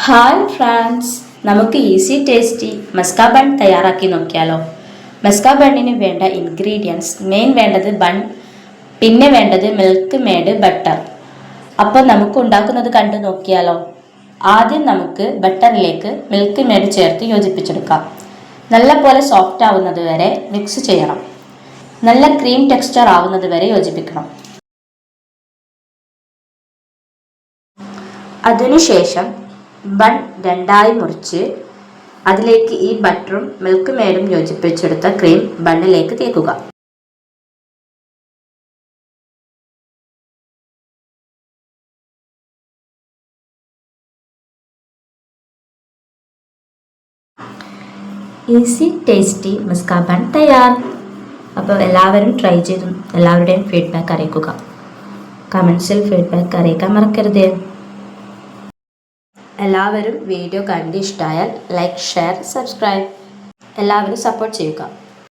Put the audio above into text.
Hi friends, നമുക്ക് easy tasty Musca bun തയ്യാറാക്കി നോക്കിയാലോ. മസ്ക ബണ്ണിന് വേണ്ട ഇൻഗ്രീഡിയൻസ്: മെയിൻ വേണ്ടത് ബൺ, പിന്നെ വേണ്ടത് മിൽക്ക് മേഡ് ബട്ടർ. അപ്പോൾ നമുക്ക് ഉണ്ടാക്കുന്നത് കണ്ടു നോക്കിയാലോ. ആദ്യം നമുക്ക് ബട്ടറിലേക്ക് മിൽക്ക് മേഡ് ചേർത്ത് യോജിപ്പിച്ചെടുക്കാം. നല്ലപോലെ സോഫ്റ്റ് ആവുന്നത് വരെ മിക്സ് ചെയ്യണം. നല്ല ക്രീം ടെക്സ്ചർ ആവുന്നത് വരെ യോജിപ്പിക്കണം. അതിനുശേഷം ബൺ രണ്ടായി മുറിച്ച് അതിലേക്ക് ഈ ബട്ടറും മിൽക്ക് മേഡും യോജിപ്പിച്ചെടുത്ത ക്രീം ബണ്ണിലേക്ക് തേക്കുക. ഈസി ടേസ്റ്റി മസ്ക ബൺ തയ്യാർ. അപ്പോൾ എല്ലാവരും ട്രൈ ചെയ്തും എല്ലാവരുടെയും ഫീഡ്ബാക്ക് അറിയിക്കുക. കമൻസിൽ ഫീഡ്ബാക്ക് അറിയിക്കാൻ മറക്കരുത്. എല്ലാവരും വീഡിയോ കണ്ട് ഇഷ്ടമായാൽ ലൈക്ക്, ഷെയർ, സബ്സ്ക്രൈബ് എല്ലാവരും സപ്പോർട്ട് ചെയ്യുക.